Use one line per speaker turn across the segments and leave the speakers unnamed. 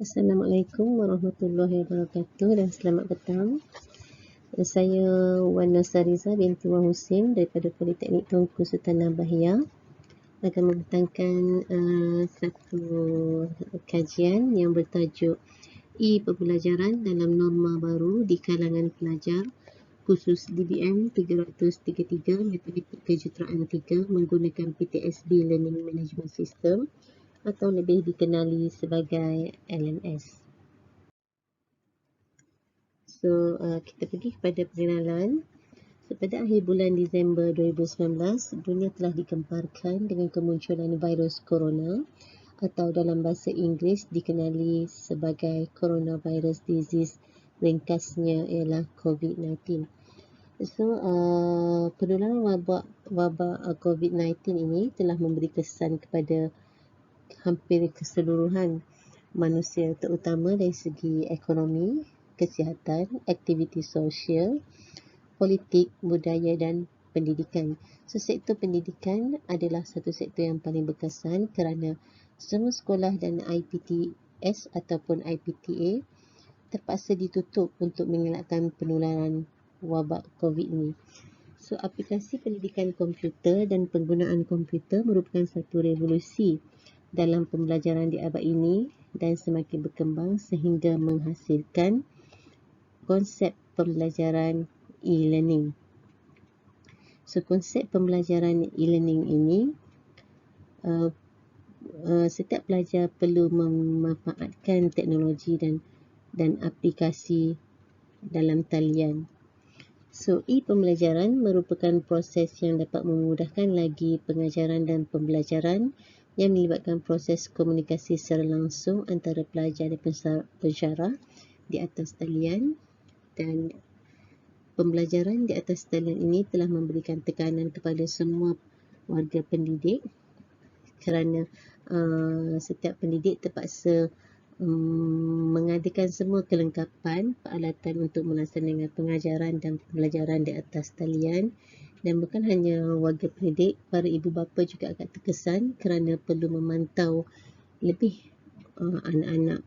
Assalamualaikum warahmatullahi wabarakatuh dan selamat petang. Saya Wan Nasariza binti Wan Husin daripada Politeknik Tunku Sultan Nabahiyah akan membentangkan satu kajian yang bertajuk E-Pembelajaran dalam Norma Baru di kalangan pelajar khusus DBM 333 Matematik Kejuruteraan 3 menggunakan PTSB Learning Management System atau lebih dikenali sebagai LMS. So, kita pergi kepada perkenalan. Pada akhir bulan Disember 2019, dunia telah digemparkan dengan kemunculan virus corona atau dalam bahasa Inggeris dikenali sebagai coronavirus disease, ringkasnya ialah COVID-19. So, penularan wabak COVID-19 ini telah memberi kesan kepada hampir keseluruhan manusia, terutama dari segi ekonomi, kesihatan, aktiviti sosial, politik, budaya dan pendidikan. So, sektor pendidikan adalah satu sektor yang paling berkesan kerana semua sekolah dan IPTS ataupun IPTA terpaksa ditutup untuk mengelakkan penularan wabak COVID ini. So, aplikasi pendidikan komputer dan penggunaan komputer merupakan satu revolusi dalam pembelajaran di abad ini dan semakin berkembang sehingga menghasilkan konsep pembelajaran e-learning. So, konsep pembelajaran e-learning ini setiap pelajar perlu memanfaatkan teknologi dan aplikasi dalam talian. So, e-pembelajaran merupakan proses yang dapat memudahkan lagi pengajaran dan pembelajaran yang melibatkan proses komunikasi secara langsung antara pelajar dan pensyarah di atas talian, dan pembelajaran di atas talian ini telah memberikan tekanan kepada semua warga pendidik kerana setiap pendidik terpaksa mengadakan semua kelengkapan peralatan untuk melaksanakan pengajaran dan pembelajaran di atas talian. Dan bukan hanya warga pendidik, para ibu bapa juga agak terkesan kerana perlu memantau lebih anak-anak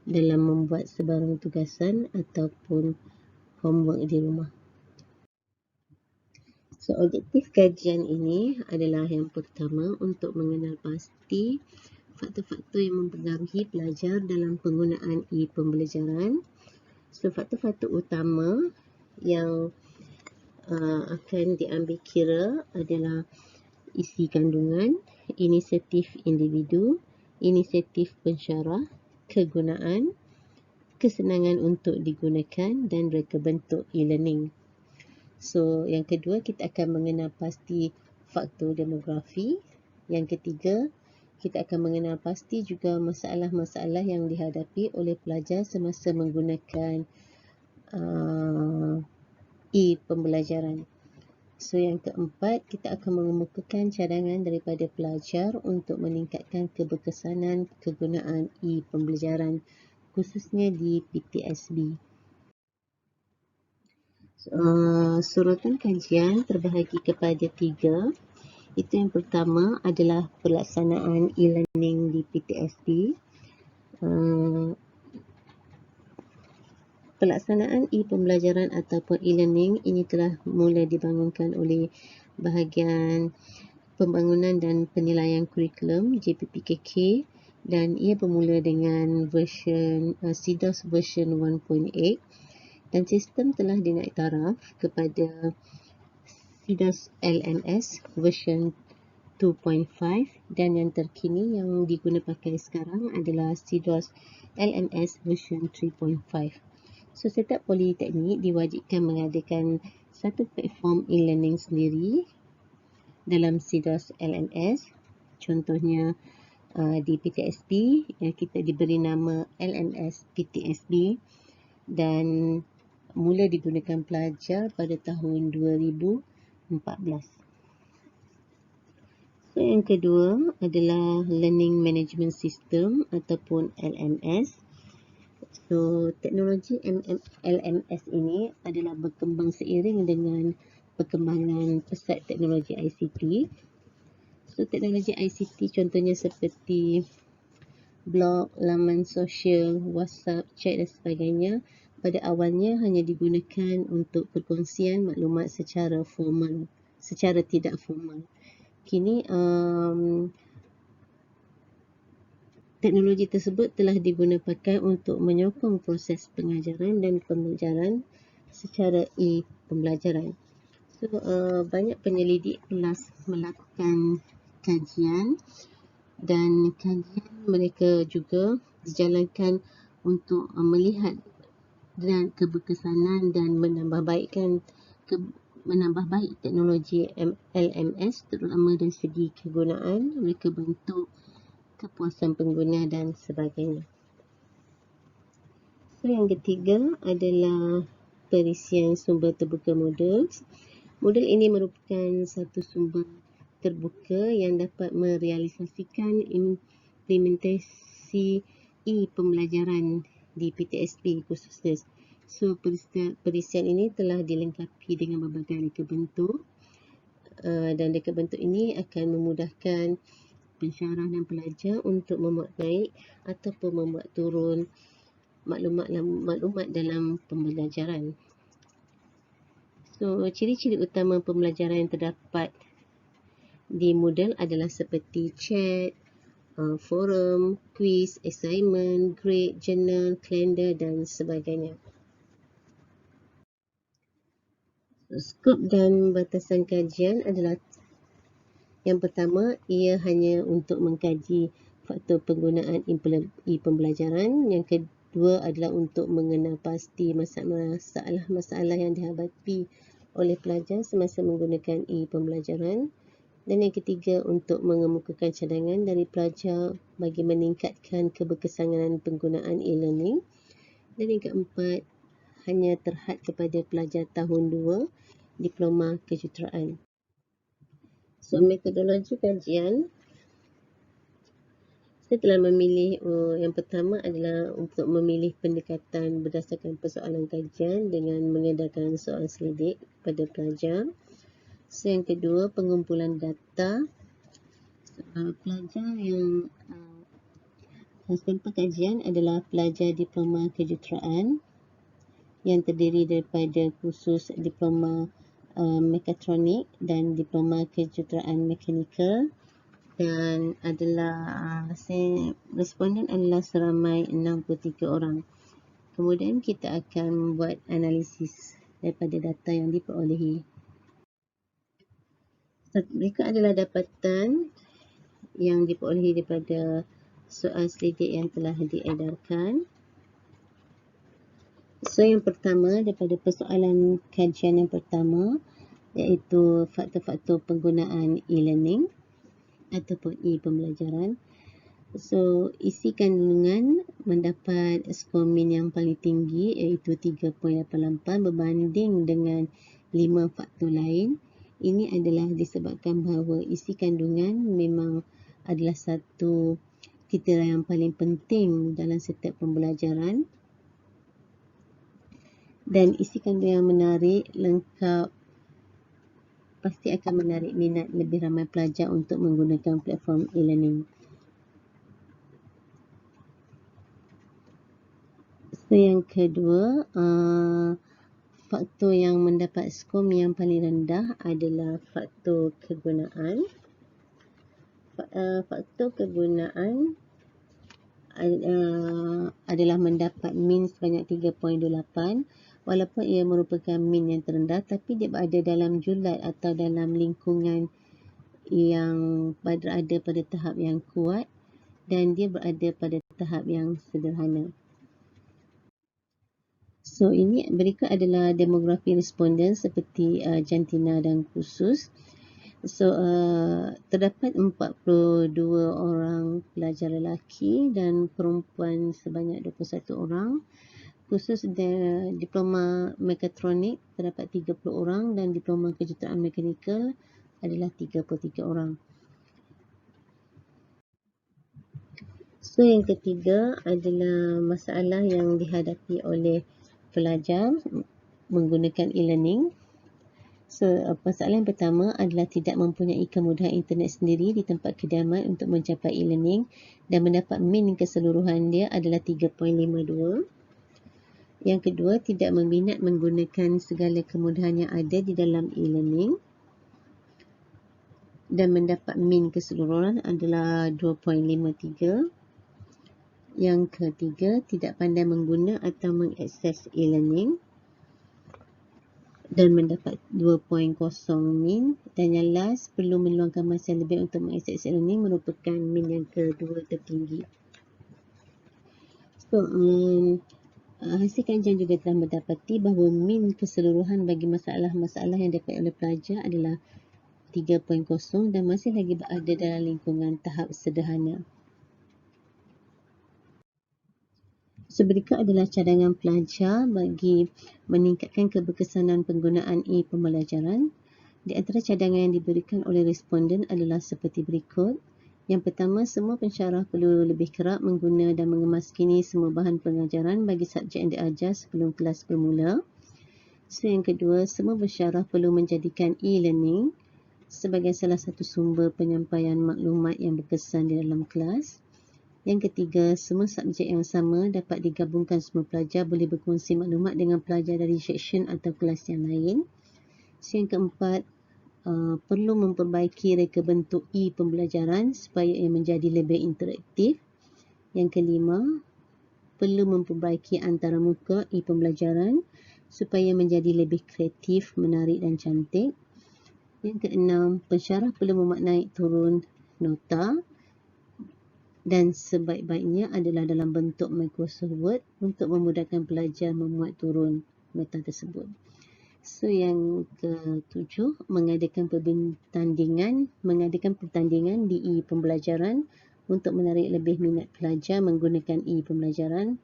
dalam membuat sebarang tugasan ataupun homework di rumah. So, objektif kajian ini adalah yang pertama untuk mengenal pasti faktor-faktor yang mempengaruhi pelajar dalam penggunaan e-pembelajaran. So, faktor-faktor utama yang akan diambil kira adalah isi kandungan, inisiatif individu, inisiatif pensyarah, kegunaan, kesenangan untuk digunakan dan reka bentuk e-learning. So, yang kedua, kita akan mengenal pasti faktor demografi. Yang ketiga, kita akan mengenal pasti juga masalah-masalah yang dihadapi oleh pelajar semasa menggunakan e-pembelajaran. So, yang keempat, kita akan mengemukakan cadangan daripada pelajar untuk meningkatkan keberkesanan kegunaan e-pembelajaran, khususnya di PTSB. Surutan kajian terbahagi kepada 3. Itu yang pertama adalah pelaksanaan e-learning di PTSB. Pelaksanaan e-pembelajaran ataupun e-learning ini telah mula dibangunkan oleh bahagian pembangunan dan penilaian kurikulum JPPKK, dan ia bermula dengan version CDOS version 1.8 dan sistem telah dinaik taraf kepada CDOS LMS version 2.5 dan yang terkini yang diguna pakai sekarang adalah CDOS LMS version 3.5. So, setiap politeknik diwajibkan mengadakan satu platform e-learning sendiri dalam CDOS LMS. Contohnya di PTSB yang kita diberi nama LMS PTSB dan mula digunakan pelajar pada tahun 2014. So, yang kedua adalah Learning Management System ataupun LMS. So, teknologi LMS ini adalah berkembang seiring dengan perkembangan pesat teknologi ICT. So, teknologi ICT contohnya seperti blog, laman sosial, WhatsApp, chat dan sebagainya pada awalnya hanya digunakan untuk perkongsian maklumat secara formal, secara tidak formal. Kini teknologi tersebut telah digunakan untuk menyokong proses pengajaran dan pembelajaran secara e-pembelajaran. So, banyak penyelidik telah melakukan kajian dan kajian mereka juga dijalankan untuk melihat dan keberkesanan dan menambah baik teknologi LMS terutama dari segi kegunaan, mereka bentuk, kepuasan pengguna dan sebagainya. So, yang ketiga adalah perisian sumber terbuka modul. Modul ini merupakan satu sumber terbuka yang dapat merealisasikan implementasi e-pembelajaran di PTSP khususnya. So, perisian ini telah dilengkapi dengan berbagai reka bentuk dan reka bentuk ini akan memudahkan pensyarah dan pelajar untuk memuat naik ataupun membuat turun maklumat dalam pembelajaran. So, ciri-ciri utama pembelajaran yang terdapat di Moodle adalah seperti chat, forum, quiz, assignment, grade, journal, kalender dan sebagainya. Skop dan batasan kajian adalah yang pertama, ia hanya untuk mengkaji faktor penggunaan e-pembelajaran. Yang kedua adalah untuk mengenal pasti masalah-masalah yang dihadapi oleh pelajar semasa menggunakan e-pembelajaran. Dan yang ketiga, untuk mengemukakan cadangan dari pelajar bagi meningkatkan keberkesanan penggunaan e-learning. Dan yang keempat, hanya terhad kepada pelajar tahun 2 diploma kejuruteraan. So, metodologi kajian, saya telah memilih yang pertama adalah untuk memilih pendekatan berdasarkan persoalan kajian dengan mengadakan soal selidik pada pelajar. So, yang kedua, pengumpulan data. Pelajar yang sampel kajian adalah pelajar diploma kejuruteraan yang terdiri daripada kursus diploma mekatronik dan diploma kejuruteraan mekanikal, dan adalah responden adalah seramai 63 orang. Kemudian kita akan buat analisis daripada data yang diperolehi. Mereka adalah dapatan yang diperolehi daripada soal selidik yang telah diedarkan. So, yang pertama daripada persoalan kajian yang pertama iaitu faktor-faktor penggunaan e-learning ataupun e-pembelajaran. So, isi kandungan mendapat skor min yang paling tinggi iaitu 3.88 berbanding dengan 5 faktor lain. Ini adalah disebabkan bahawa isi kandungan memang adalah satu kriteria yang paling penting dalam setiap pembelajaran. Dan isi kandungan yang menarik, lengkap, pasti akan menarik minat lebih ramai pelajar untuk menggunakan platform e-learning. So, yang kedua, faktor yang mendapat skor yang paling rendah adalah faktor kegunaan. Faktor kegunaan adalah mendapat min sebanyak 3.28. Walaupun ia merupakan min yang terendah, tapi dia berada dalam julat atau dalam lingkungan yang berada pada tahap yang kuat dan dia berada pada tahap yang sederhana. So, ini berikut adalah demografi responden seperti jantina dan khusus. So, terdapat 42 orang pelajar lelaki dan perempuan sebanyak 21 orang. Khusus diploma mekatronik terdapat 30 orang dan diploma kejuruteraan mekanikal adalah 33 orang. So, yang ketiga adalah masalah yang dihadapi oleh pelajar menggunakan e-learning. So, persoalan pertama adalah tidak mempunyai kemudahan internet sendiri di tempat kediaman untuk mencapai e-learning dan mendapat min keseluruhan dia adalah 3.52. Yang kedua, tidak berminat menggunakan segala kemudahan yang ada di dalam e-learning dan mendapat min keseluruhan adalah 2.53. Yang ketiga, tidak pandai mengguna atau mengakses e-learning dan mendapat 2.0 min. Dan yang last, perlu meluangkan masa lebih untuk mengakses e-learning merupakan min yang kedua tertinggi. So, hasil kajian juga telah mendapati bahawa min keseluruhan bagi masalah-masalah yang didapat oleh pelajar adalah 3.0 dan masih lagi berada dalam lingkungan tahap sederhana. So, berikut adalah cadangan pelajar bagi meningkatkan keberkesanan penggunaan e-pembelajaran. Di antara cadangan yang diberikan oleh responden adalah seperti berikut. Yang pertama, semua pensyarah perlu lebih kerap mengguna dan mengemaskini semua bahan pengajaran bagi subjek yang diajar sebelum kelas bermula. So, yang kedua, semua pensyarah perlu menjadikan e-learning sebagai salah satu sumber penyampaian maklumat yang berkesan di dalam kelas. Yang ketiga, semua subjek yang sama dapat digabungkan, semua pelajar boleh berkongsi maklumat dengan pelajar dari seksyen atau kelas yang lain. So, yang keempat, perlu memperbaiki reka bentuk e-pembelajaran supaya ia menjadi lebih interaktif. Yang kelima, perlu memperbaiki antarmuka e-pembelajaran supaya menjadi lebih kreatif, menarik dan cantik. Yang keenam, pensyarah perlu memaknai turun nota dan sebaik-baiknya adalah dalam bentuk Microsoft Word untuk memudahkan pelajar memuat turun nota tersebut. So, yang ketujuh, mengadakan pertandingan di e-pembelajaran untuk menarik lebih minat pelajar menggunakan e-pembelajaran.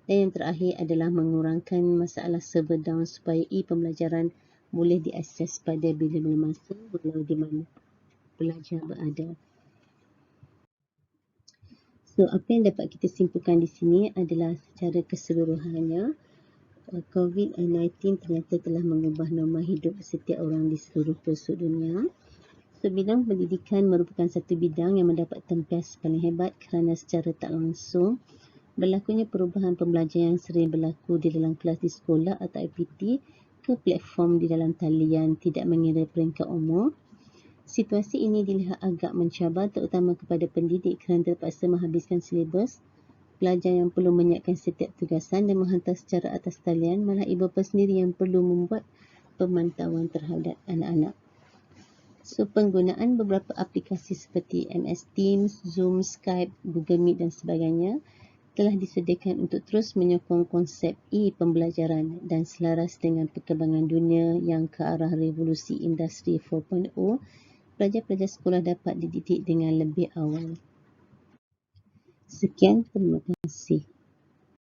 Dan yang terakhir adalah mengurangkan masalah server down supaya e-pembelajaran boleh diakses pada bila-bila masa walau di mana pelajar berada. So, apa yang dapat kita simpulkan di sini adalah secara keseluruhannya, COVID-19 ternyata telah mengubah norma hidup setiap orang di seluruh pelosok dunia. So, bidang pendidikan merupakan satu bidang yang mendapat tempias paling hebat kerana secara tak langsung berlakunya perubahan pembelajaran yang sering berlaku di dalam kelas di sekolah atau IPT ke platform di dalam talian tidak mengira peringkat umur. Situasi ini dilihat agak mencabar terutama kepada pendidik kerana terpaksa menghabiskan silibus, pelajar yang perlu menyiapkan setiap tugasan dan menghantar secara atas talian, malah ibu bapa sendiri yang perlu membuat pemantauan terhadap anak-anak. So, penggunaan beberapa aplikasi seperti MS Teams, Zoom, Skype, Google Meet dan sebagainya telah disediakan untuk terus menyokong konsep e-pembelajaran dan selaras dengan perkembangan dunia yang ke arah revolusi industri 4.0, pelajar-pelajar sekolah dapat dididik dengan lebih awal. Sekian, terima kasih.